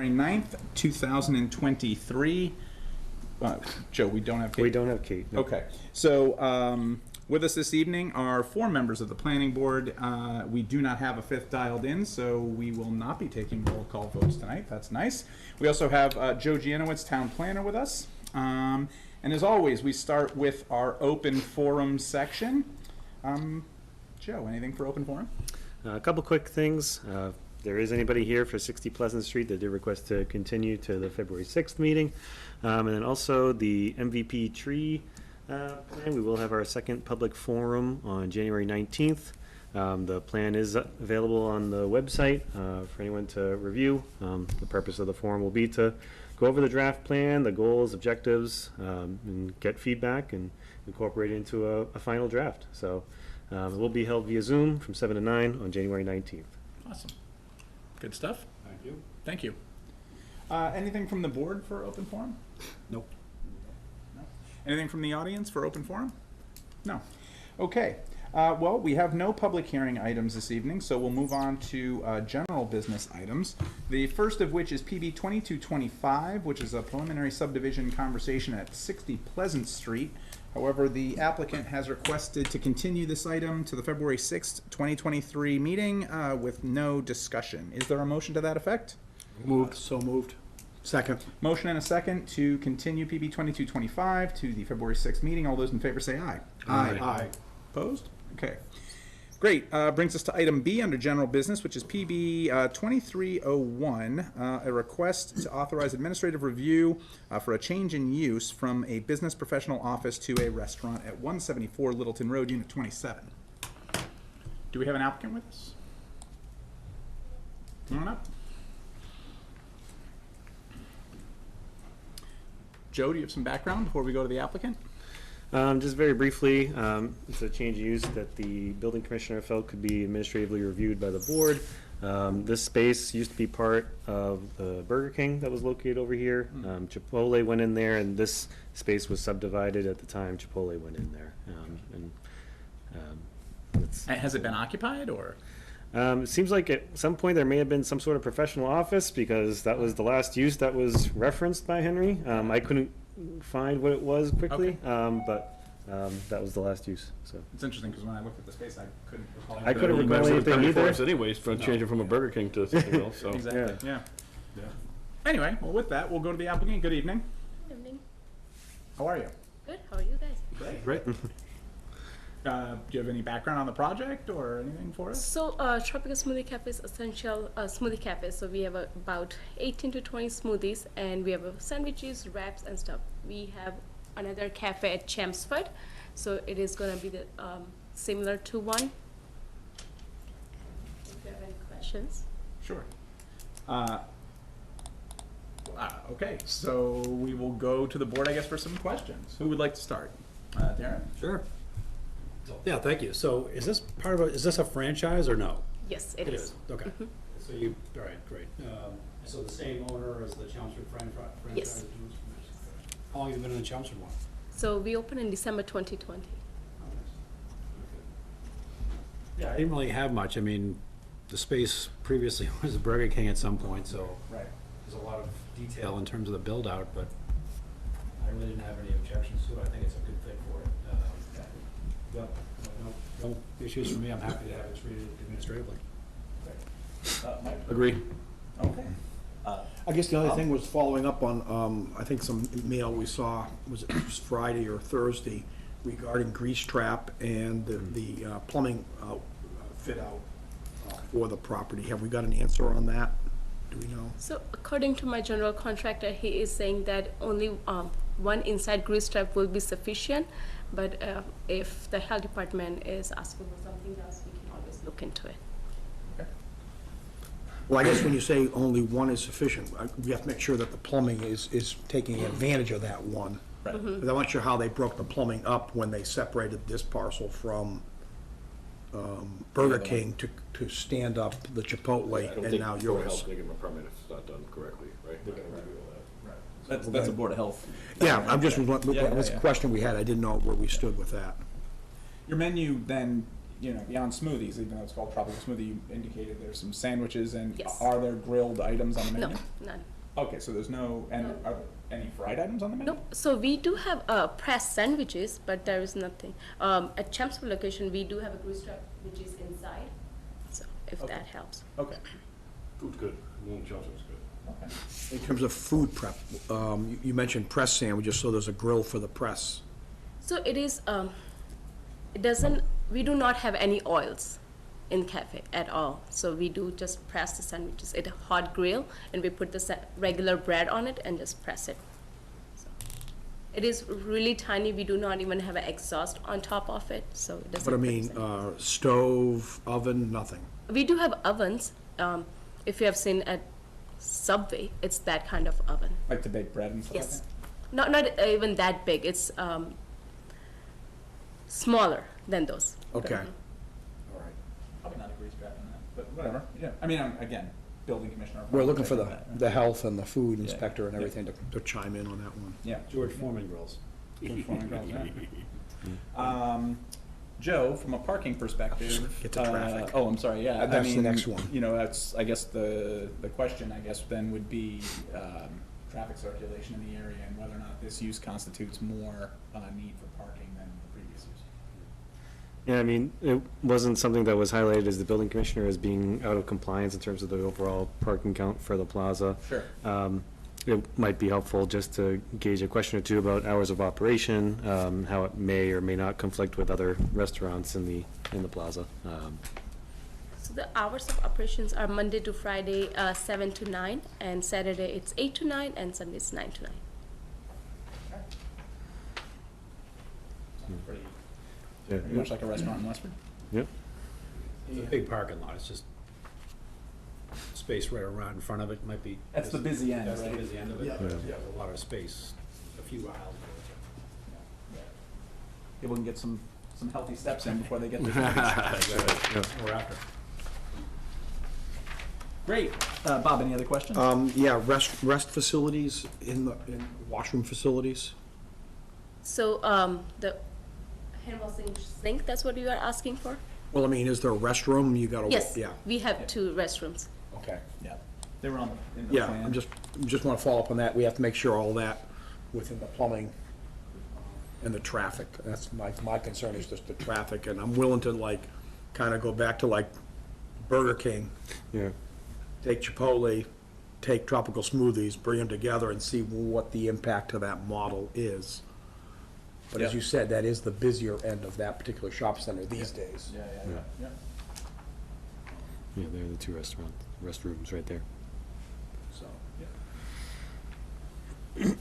9th, 2023. Joe, we don't have Kate. We don't have Kate. No. Okay. So with us this evening are 4 members of the planning board. We do not have a 5th dialed in, so we will not be taking roll call votes tonight. That's nice. We also have Joe Gianowitz, town planner, with us. And as always, we start with our open forum section. Joe, anything for open forum? A couple quick things. If there is anybody here for 60 Pleasant Street that did request to continue to the February 6th meeting. And then also the MVP tree plan. We will have our second public forum on January 19th. The plan is available on the website for anyone to review. The purpose of the forum will be to go over the draft plan, the goals, objectives, and get feedback and incorporate it into a final draft. So it will be held via Zoom from 7 to 9 on January 19th. Awesome. Good stuff. Thank you. Thank you. Anything from the board for open forum? Nope. No. Anything from the audience for open forum? No. Okay. Well, we have no public hearing items this evening, so we'll move on to general business items. The first of which is PB 2225, which is a preliminary subdivision conversation at 60 Pleasant Street. However, the applicant has requested to continue this item to the February 6th, 2023 meeting with no discussion. Is there a motion to that effect? Moved. So moved. Second. Motion and a second to continue PB 2225 to the February 6th meeting. All those in favor say aye. Aye. Aye. Opposed? Okay. Great. Brings us to item B under general business, which is PB 2301, a request to authorize administrative review for a change in use from a business professional office to a restaurant at 174 Littleton Road, Unit 27. Do we have an applicant with us? Come on up. Joe, do you have some background before we go to the applicant? Just very briefly, it's a change of use that the building commissioner felt could be administratively reviewed by the board. This space used to be part of the Burger King that was located over here. Chipotle went in there, and this space was subdivided at the time Chipotle went in there. Has it been occupied, or? It seems like at some point there may have been some sort of professional office, because that was the last use that was referenced by Henry. I couldn't find what it was quickly, Okay. but that was the last use. So It's interesting because when I looked at the space, I couldn't recall. I couldn't recall anything either. Anyways, from changing from a Burger King to something else. So. Exactly. Yeah. Yeah. Anyway, well, with that, we'll go to the applicant. Good evening. Good evening. How are you? Good. How are you guys? Great. Do you have any background on the project or anything for us? So, Tropical Smoothie Cafe is essential smoothie cafe. So we have about 18 to 20 smoothies, and we have sandwiches, wraps, and stuff. We have another cafe at Chelmsford, so it is going to be the similar to one. If you have any questions. Sure. Okay, so we will go to the board, I guess, for some questions. Who would like to start? Darren? Sure. Yeah, thank you. So is this part of is this a franchise or no? Yes, it is. Okay. So you, all right, great. So the same owner as the Chelmsford franchise? Yes. How long have you been in the Chelmsford one? So we opened in December 2020. Yeah, I didn't really have much. I mean, the space previously was a Burger King at some point, so Right. there's a lot of detail in terms of the build out, but I really didn't have any objections to it. I think it's a good fit for it. Yeah, no issues for me. I'm happy to have it treated administratively. Agree. Okay. I guess the other thing was following up on, I think some mail we saw, was it Friday or Thursday, regarding grease trap and the plumbing fit out for the property. Have we got an answer on that? Do we know? So according to my general contractor, he is saying that only one inside grease trap will be sufficient, but if the health department is asking for something else, we can always look into it. Well, I guess when you say only one is sufficient, we have to make sure that the plumbing is taking advantage of that one. Right. Because I'm not sure how they broke the plumbing up when they separated this parcel from Burger King to stand up the Chipotle and now yours. They give them a permit if it's not done correctly, right? They're gonna review all that. That's a Board of Health. Yeah, that's Yeah, a question we had. I didn't know where we stood with that. Your menu then, beyond smoothies, even though it's called tropical smoothie, you indicated there's some sandwiches, and Yes. are there grilled items on the No, menu? none. Okay, so there's no, and No. are there any fried items on the menu? No, so we do have pressed sandwiches, but there is nothing. At Chelmsford location, we do have a grease trap which is inside, so if Okay. that helps. Okay, Food's good. Chelmsford's good. okay. In terms of food prep, you mentioned press sandwiches, so there's a grill for the press. So it is, it doesn't, we do not have any oils in cafe at all. So we do just press the sandwiches. It's a hot grill, and we put the regular bread on it and just press it. So it is really tiny. We do not even have an exhaust on top of it, so it doesn't. But I cook mean, sandwich. stove, oven, nothing. We do have ovens. If you have seen at Subway, it's that kind of oven. Like to bake bread and stuff like Yes. that? Not even that big. It's smaller than those. Okay. All right. Probably not a grease trap in that, but whatever, yeah. I mean, again, building commissioner. We're looking for probably that, right? the health and the food Yeah. inspector and Yeah. everything to chime in on that one. Yeah. George Foreman grills. Good phone calls, yeah. Joe, from a parking perspective. Get to traffic. Oh, I'm sorry, yeah. I That's the mean, next one. That's, I guess, the question, I guess, then would be, traffic circulation in the area and whether or not this use constitutes more, need for parking than the previous use. Yeah, I mean, it wasn't something that was highlighted as the building commissioner as being out of compliance in terms of the overall parking count for the plaza. Sure. It might be helpful just to gauge a question or two about hours of operation, how it may or may not conflict with other restaurants in the plaza. So the hours of operations are Monday to Friday, 7 to 9, and Saturday it's 8 to 9, and Sunday it's 9 to 9. Sounds pretty, Yeah. pretty much like a restaurant in Westford. Yep. It's a big parking lot, it's just space right around in front of it, might be. That's the busy end, That's the right? busy end of it, Yeah. but yeah, a lot of space, a few aisles. People can get some healthy steps in before they get there. Or after. Great. Bob, any other questions? Yeah, rest facilities in washroom facilities. So the hand washing sink, that's what you are asking for? Well, I mean, is there a restroom? You gotta, Yes, yeah, we have 2 restrooms. okay. Yeah. They were on the, in the Yeah, plan. I'm just wanna follow up on that. We have to make sure all that within the plumbing and the traffic. That's my concern is just the traffic, and I'm willing to kinda go back to Burger King, Yeah. take Chipotle, take tropical smoothies, bring them together and see what the impact of that model is. But as Yeah. you said, that is the busier end of that particular shop center these days. Yeah. Yeah, there are the 2 restrooms right there. So, Okay.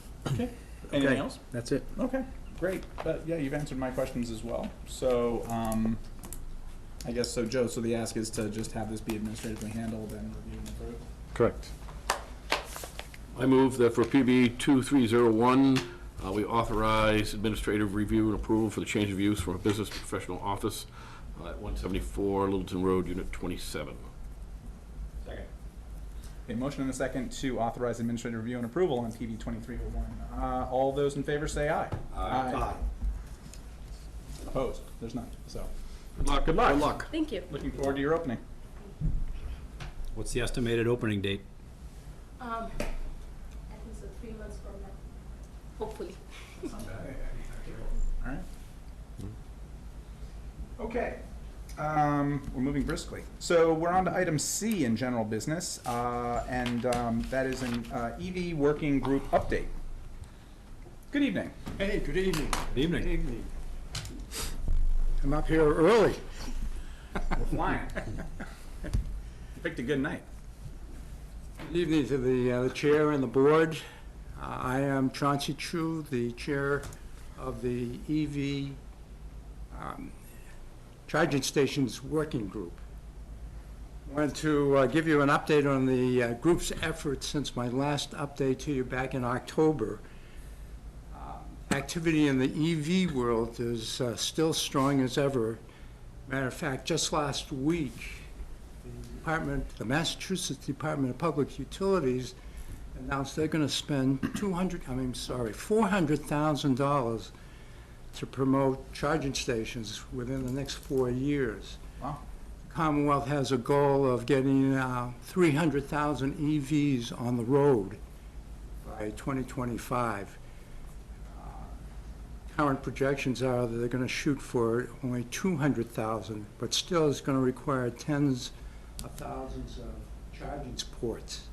Anything okay, else? that's it. Okay, great. Yeah, you've answered my questions as well. So, I guess, so Joe, so the ask is to just have this be administratively handled and reviewed and approved? Correct. I move that for PB 2301, we authorize administrative review and approval for the change of use from a business to professional office at 174 Littleton Road, Unit 27. Second. A motion and a second to authorize administrative review and approval on PB 2301. All those in favor say aye. Aye. Opposed? There's none, so. Good luck. Good luck. Good luck. Thank you. Looking forward to your opening. What's the estimated opening date? I think so 3 months from now, hopefully. All right. Okay. We're moving briskly. So we're on to item C in general business, and that is an EV working group update. Good evening. Hey, good evening. Good evening. evening. I'm up here early. We're flying. You picked a good night. Good evening to the chair and the board. I am Chauncey Chu, the chair of the EV Charging Stations Working Group. I wanted to give you an update on the group's efforts since my last update to you back in October. Activity in the EV world is still strong as ever. Matter of fact, just last week, the Massachusetts Department of Public Utilities announced they're going to spend $400,000 to promote charging stations within the next 4 years. Wow. Commonwealth has a goal of getting 300,000 EVs on the road by 2025. Current projections are that they're going to shoot for only 200,000, but still is going to require tens of thousands of charging ports.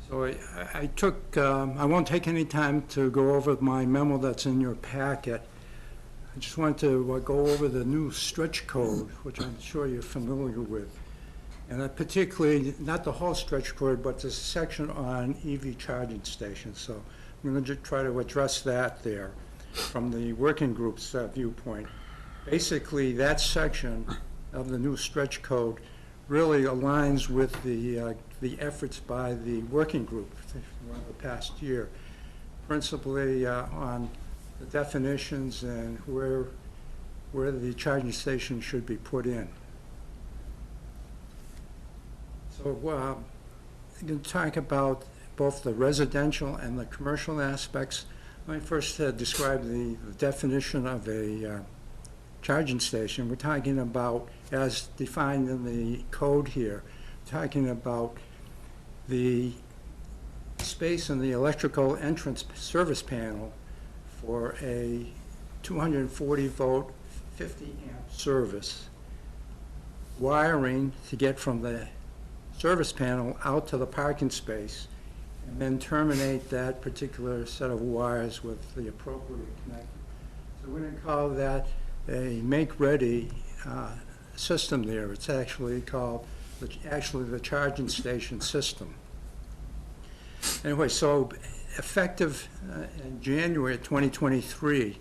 So I won't take any time to go over my memo that's in your packet. I just want to go over the new stretch code, which I'm sure you're familiar with. And particularly, not the whole stretch code, but the section on EV charging stations. So I'm going to just try to address that there from the working group's viewpoint. Basically, that section of the new stretch code really aligns with the efforts by the working group over the past year, principally on the definitions and where the charging station should be put in. So I'm going to talk about both the residential and the commercial aspects. Let me first describe the definition of a charging station. We're talking about, as defined in the code here, talking about the space in the electrical entrance service panel for a 240 volt, 50 amp service, wiring to get from the service panel out to the parking space, and then terminate that particular set of wires with the appropriate connector. So we're going to call that a make-ready system there. It's actually called the charging station system. Anyway, so effective in January of 2023,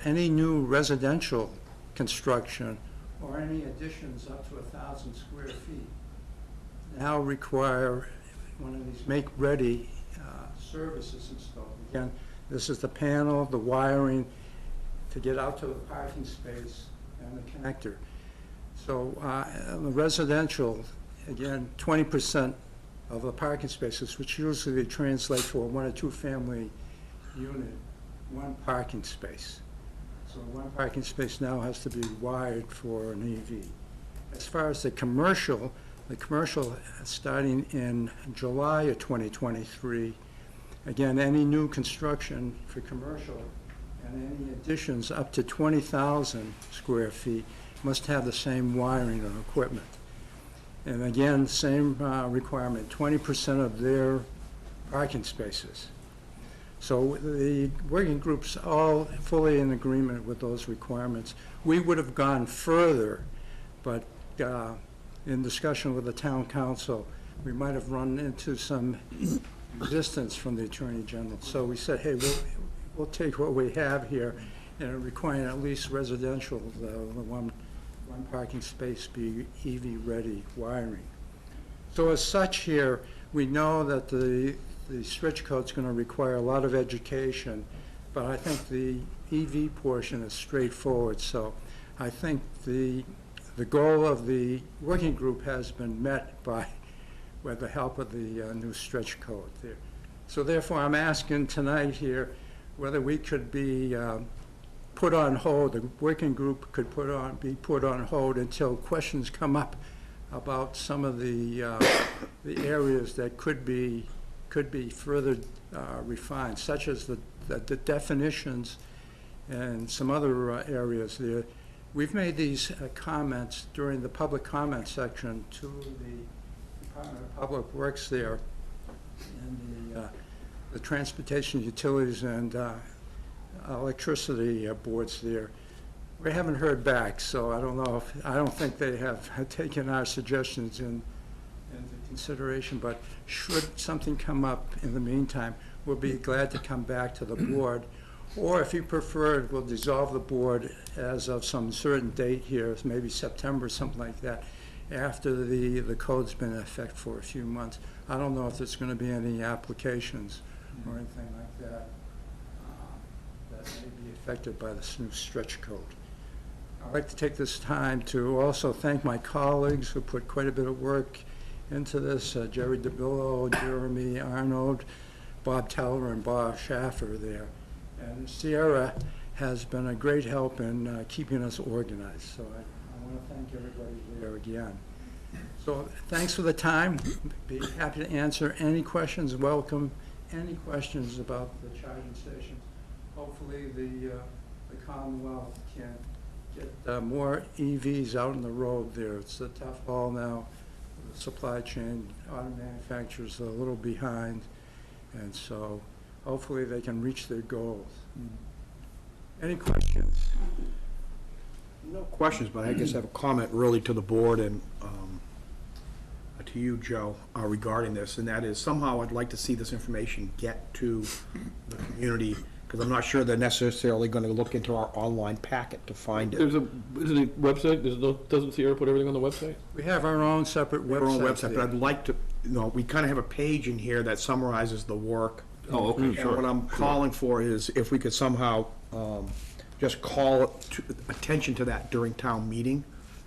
any new residential construction or any additions up to 1,000 square feet now require one of these make-ready services installed. Again, this is the panel, the wiring to get out to the parking space, and the connector. So the residential, again, 20% of the parking spaces, which usually translate for a 1 or 2 family unit, 1 parking space. So 1 parking space now has to be wired for an EV. As far as the commercial starting in July of 2023, again, any new construction for commercial and any additions up to 20,000 square feet must have the same wiring and equipment. And again, same requirement, 20% of their parking spaces. So the working group's all fully in agreement with those requirements. We would have gone further, but in discussion with the town council, we might have run into some resistance from the Attorney General. So we said, hey, we'll take what we have here and require at least residential, the one parking space be EV-ready wiring. So as such here, we know that the stretch code's going to require a lot of education, but I think the EV portion is straightforward. So I think the goal of the working group has been met with the help of the new stretch code there. So therefore, I'm asking tonight here whether we could be put on hold, the working group could be put on hold until questions come up about some of the areas that could be further refined, such as the definitions and some other areas there. We've made these comments during the public comment section to the Department of Public Works there, and the Transportation Utilities and electricity boards there. We haven't heard back, so I don't think they have taken our suggestions into consideration, but should something come up in the meantime, we'll be glad to come back to the board. Or if you prefer, we'll dissolve the board as of some certain date here, maybe September, something like that, after the code's been in effect for a few months. I don't know if there's going to be any applications or anything like that that may be affected by this new stretch code. I'd like to take this time to also thank my colleagues who put quite a bit of work into this, Jerry DeBillo, Jeremy Arnold, Bob Teller and Bob Schaffer there. And Sierra has been a great help in keeping us organized, so I want to thank everybody there again. So thanks for the time. Be happy to answer any questions, welcome any questions about the charging stations. Hopefully the Commonwealth can get more EVs out on the road there. It's a tough haul now. The supply chain, auto manufacturers are a little behind, and so hopefully they can reach their goals. Any questions? No questions, but I guess I have a comment really to the board and to you, Joe, regarding this, and that is somehow I'd like to see this information get to the community, because I'm not sure they're necessarily going to look into our online packet to find it. Isn't it website, doesn't Sierra put everything on the website? We have our own separate Our own website website, but there. I'd like to, we kind of have a page in here that summarizes the work. Oh, okay, And sure. what I'm calling for is if we could somehow just call attention to that during town meeting,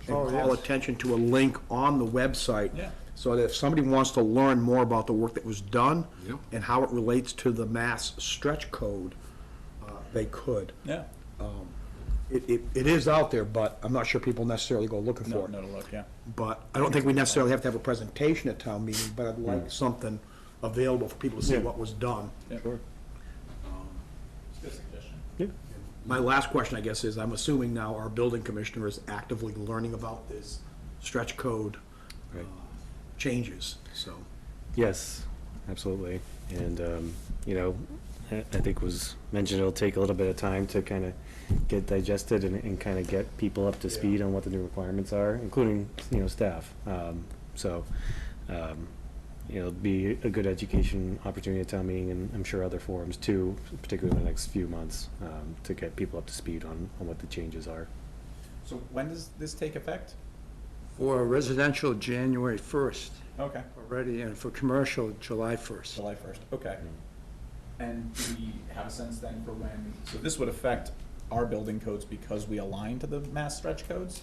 and Oh, call yes. attention to a link on the website. Yeah. So that if somebody wants to learn more about the work that was done Yep. and how it relates to the mass stretch code, they could. Yeah. It is out there, but I'm not sure people necessarily go looking No, for it. no to look, yeah. But I don't think we necessarily have to have a presentation at town meeting, but I'd like something available for people to see Yeah. what was done. Sure. It's a good suggestion. Yeah. My last question, I guess, is I'm assuming now our building commissioner is actively learning about this stretch code Right. changes, so. Yes, absolutely. And, you know, I think was mentioned, it'll take a little bit of time to kind of get digested and kind of get people up to speed on what the new requirements are, including, you know, staff. So, you know, it'll be a good education opportunity at town meeting, and I'm sure other forums too, particularly in the next few months, to get people up to speed on what the changes are. So when does this take effect? For residential, January 1st Okay. already, and for commercial, July 1st. July 1st, okay. And do we have a sense then for when, so this would affect our building codes because we align to the mass stretch codes?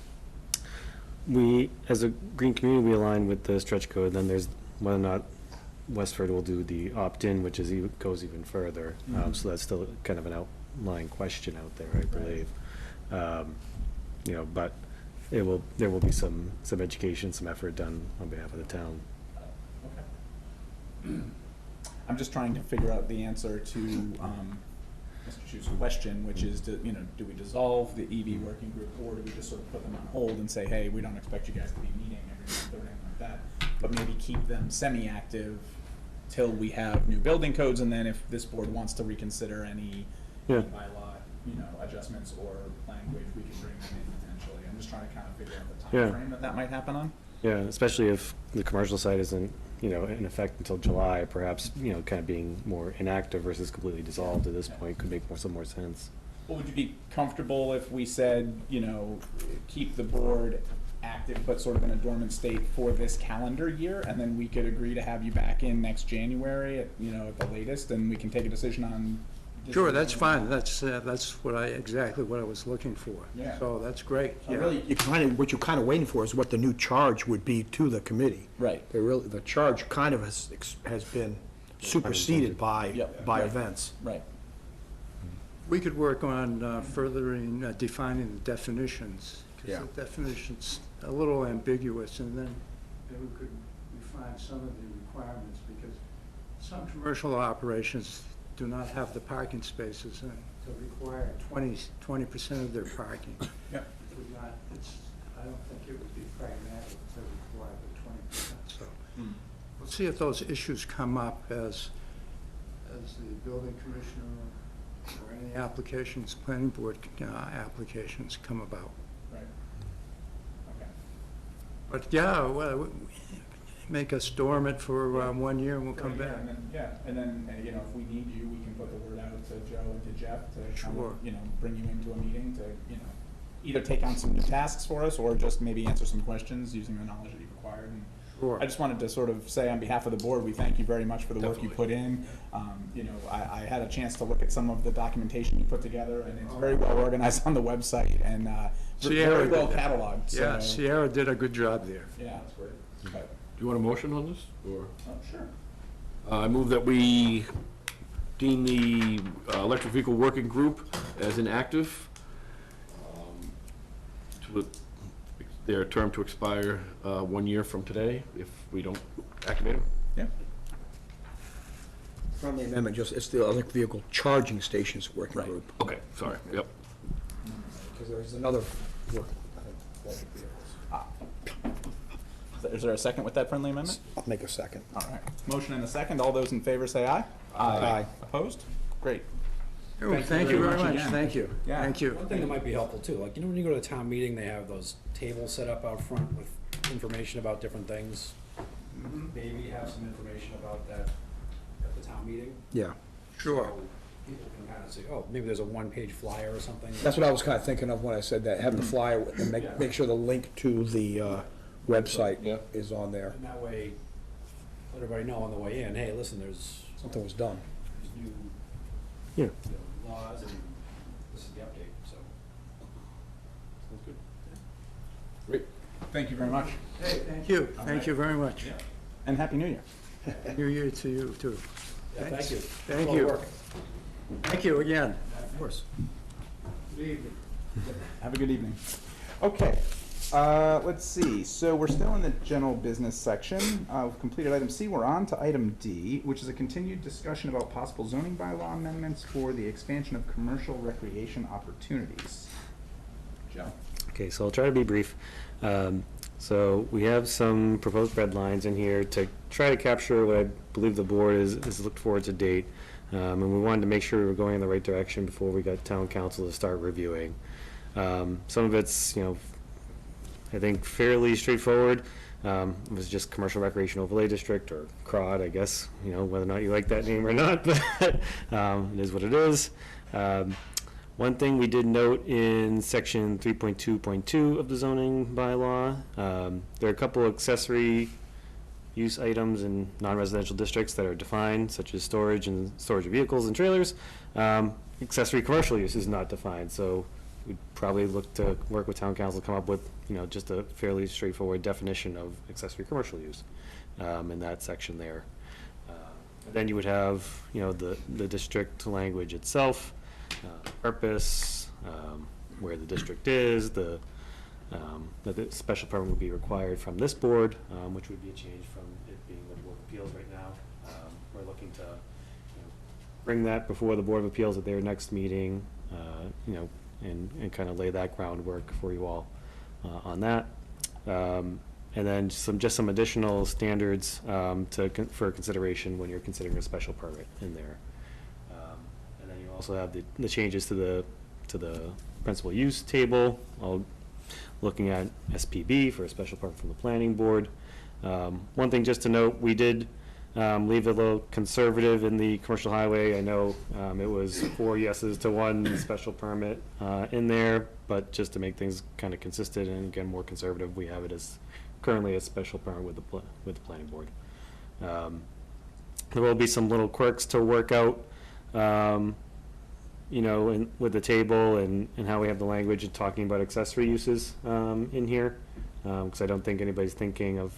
We, as a green community, we align with the stretch code, then there's whether or not Westford will do the opt-in, which is, goes even further. So that's still kind of an outlying question out there, I believe. You know, but there will be some education, some effort done on behalf of the town. Okay. I'm just trying to figure out the answer to Mr. Chu's question, which is, do we dissolve the EV working group, or do we just sort of put them on hold and say, hey, we don't expect you guys to be meeting every month or anything like that, but maybe keep them semi-active till we have new building codes, and then if this board wants to reconsider any Yeah. bylaw, adjustments or language, we can bring them in potentially. I'm just trying to kind of figure out the Yeah. timeframe that might happen on. Yeah, especially if the commercial side isn't, you know, in effect until July, perhaps, you know, kind of being more inactive versus completely dissolved at this point could make some more sense. Well, would you be comfortable if we said, keep the board active but sort of in a dormant state for this calendar year, and then we could agree to have you back in next January at the latest, and we can take a decision on. Sure, that's fine. That's exactly what I was looking for. Yeah. So that's great, yeah. Really, what you're kind of waiting for is what the new charge would be to the committee. Right. The charge kind of has been superseded by Yep. by Right. events. Right. We could work on furthering, defining the definitions. Yeah. Because the definition's a little ambiguous, and then maybe we could refine some of the requirements, because some commercial operations do not have the parking spaces, and to require 20% of their parking. Yep. Would not, I don't think it would be pragmatic to require the 20%, so. We'll see if those issues come up as the building commissioner or any applications, planning board applications come about. Right. Okay. But yeah, well, make us dormant for 1 year and we'll come Right, back. And then, if we need you, we can put the word out to Joe and to Jeff to kind Sure. of, bring you into a meeting to, either take on some new tasks for us or just maybe answer some questions using the knowledge that you've acquired. And Sure. I just wanted to sort of say on behalf of the board, we thank you very much for the work you put in. I had a chance to look at some of the documentation you put together, and it's very well organized on the website and Sierra very well did that. cataloged. Yeah, so, Sierra did a good job there. yeah, that's great. But, Do you want a motion on this, or? sure. I move that we deem the electric vehicle working group as inactive. To their term to expire 1 year from today if we don't activate them. Yeah. Friendly amendment, just, it's the electric vehicle charging stations working Right. group. Okay, sorry, yep. Because there's another work, I think, electric vehicles. Is there a second with that friendly amendment? I'll make a second. All right. Motion and a second. All those in favor say aye. Aye. Opposed? Great. Oh, thank you very much, again. thank you, Yeah. thank you. One thing that might be helpful too, like, you know, when you go to the town meeting, they have those tables set up out front with information about different things. Maybe have some information about that at the town meeting. Yeah. Sure. So people can kind of say, oh, maybe there's a one-page flyer or something. That's what I was kind of thinking of when I said that, having the flyer and make sure the link to the website Yeah. is on there. And that way, let everybody know on the way in, hey, listen, there's Something was done. new, Yeah. you know, laws and this is the update, so. Sounds good. Great. Thank you very much. Hey, thank you very much. And Happy New Year. New Year to you, too. Yeah, thank you. Thank All the you. work. Thank you again. Of course. Have a good evening. Okay, let's see. So we're still in the general business section. We've completed item C. We're on to item D, which is a continued discussion about possible zoning bylaw amendments for the expansion of commercial recreation opportunities. Joe? Okay, so I'll try to be brief. So we have some proposed red lines in here to try to capture what I believe the board has looked forward to date. And we wanted to make sure we were going in the right direction before we got town council to start reviewing. Some of it's, I think fairly straightforward. It was just Commercial Recreation Overlay District, or CROD, I guess, whether or not you like that name or not, but it is what it is. One thing we did note in section 3.2.2 of the zoning bylaw, there are a couple accessory use items in non-residential districts that are defined, such as storage and storage of vehicles and trailers. Accessory commercial use is not defined, so we'd probably look to work with town council to come up with, just a fairly straightforward definition of accessory commercial use in that section there. Then you would have, the district language itself, purpose, where the district is, that the special permit would be required from this board, which would be a change from it being the Board of Appeals right now. We're looking to bring that before the Board of Appeals at their next meeting, and kind of lay that groundwork for you all on that. And then just some additional standards for consideration when you're considering a special permit in there. And then you also have the changes to the principal use table, all looking at SPB for a special permit from the planning board. One thing just to note, we did leave it a little conservative in the commercial highway. I know it was 4 yeses to 1 special permit in there, but just to make things kind of consistent and again more conservative, we have it as currently a special permit with the planning board. There will be some little quirks to work out, with the table and how we have the language of talking about accessory uses in here, because I don't think anybody's thinking of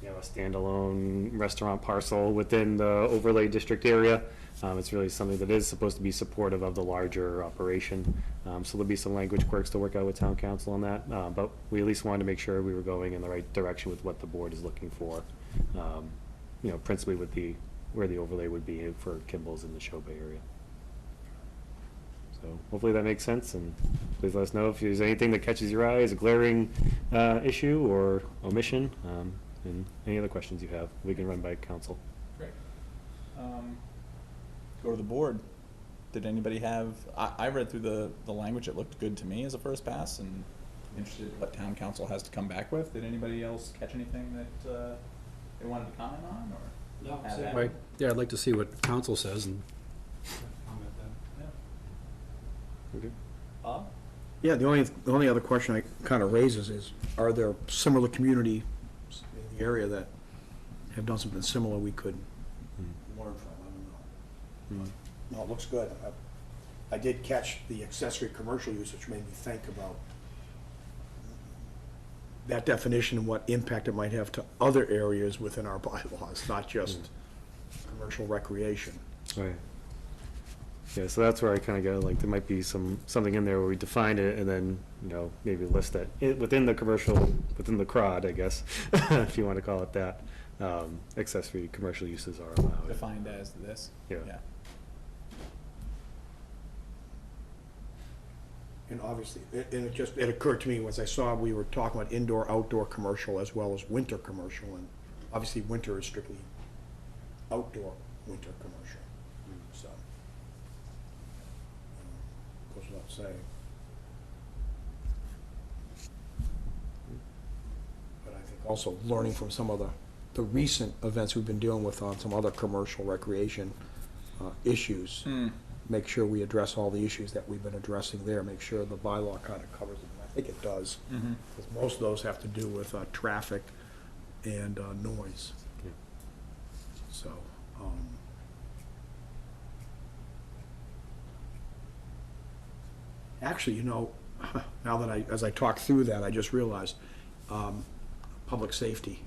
a standalone restaurant parcel within the overlay district area. It's really something that is supposed to be supportive of the larger operation. So there'll be some language quirks to work out with town council on that, but we at least wanted to make sure we were going in the right direction with what the board is looking for. Principally with where the overlay would be for Kimball's in the Show Bay area. So hopefully that makes sense, and please let us know if there's anything that catches your eye as a glaring issue or omission, and any other questions you have, we can run by council. Great. Go to the board. Did anybody have, I read through the language, it looked good to me as a first pass, and interested in what town council has to come back with. Did anybody else catch anything that they wanted to comment on, or? No, Have same that? way. Yeah, I'd like to see what council says and comment then. Okay. Bob? Yeah, the only other question I kind of raises is, are there similar communities in the area that have done something similar we could learn from? I don't know. No, it looks good. I did catch the accessory commercial use, which made me think about that definition and what impact it might have to other areas within our bylaws, not just commercial recreation. Right. Yeah, so that's where I kind of go, like, there might be something in there where we define it and then, maybe list that within the commercial, within the CROD, I guess, if you want to call it that, accessory commercial uses are allowed. Defined as this? Yeah. And obviously, it occurred to me as I saw, we were talking about indoor, outdoor commercial as well as winter commercial, and obviously winter is strictly outdoor winter commercial, so. Goes without saying. But I think also learning from some of the recent events we've been dealing with on some other commercial recreation issues, make sure we address all the issues that we've been addressing there, make sure the bylaw kind of covers it. I think it does, because most of those have to do with traffic and noise. Yeah. So, actually, now that as I talk through that, I just realized, public safety.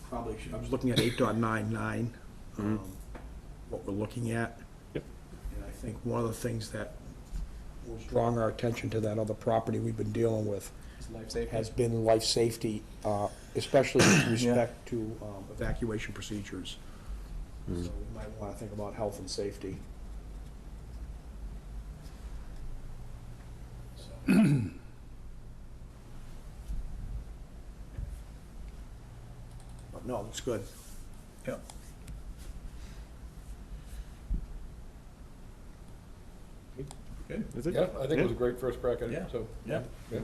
Probably, I was looking at 8.99, what we're looking at. Yep. And I think one of the things that was drawing our attention to that other property we've been dealing with Life safety? has been life safety, especially with respect to evacuation procedures. So we might want to think about health and safety. So. But no, it's good. Yeah. Good. Is it? Yeah, I think it was a great first crack at Yeah. it, so. Yeah. Yeah.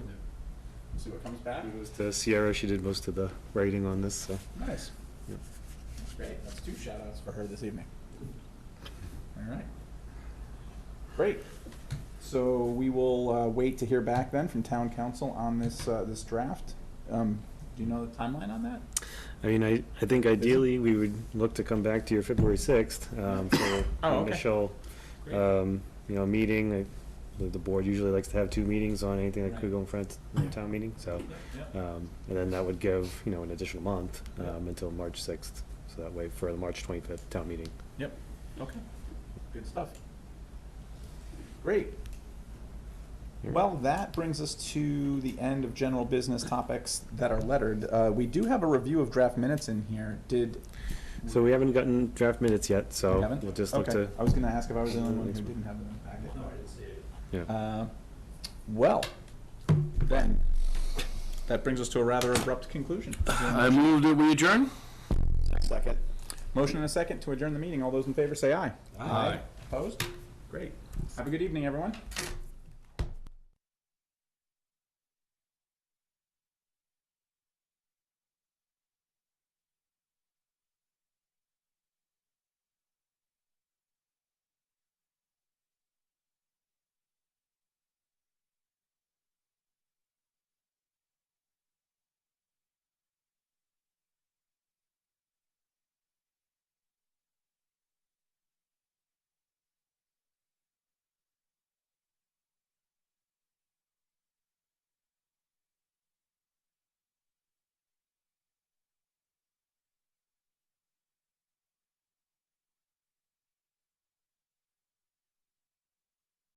See what comes back. It was to Sierra, she did most of the writing on this, so. Nice. Yep. Great, that's 2 shout-outs for her this evening. All right. Great. So we will wait to hear back then from town council on this, this draft. Do you know the timeline on that? I mean, I think ideally, we would look to come back to your February 6th for Oh, okay. initial, meeting. The board usually likes to have 2 meetings on anything that could go in front of the town meeting, so. And then that would give, an additional month until March 6th, so that way for the March 25th town meeting. Yep. Okay. Good stuff. Great. Well, that brings us to the end of general business topics that are lettered. We do have a review of draft minutes in here. So we haven't gotten draft minutes yet, We so haven't? we'll just look Okay. to. I was gonna ask if I was the only one who didn't have them in the packet. No, I didn't see it. Yeah. Well, then, that brings us to a rather abrupt conclusion. I move that we adjourn? Second. Motion and a second to adjourn the meeting. All those in favor say aye. Aye. Opposed? Great. Have a good evening, everyone.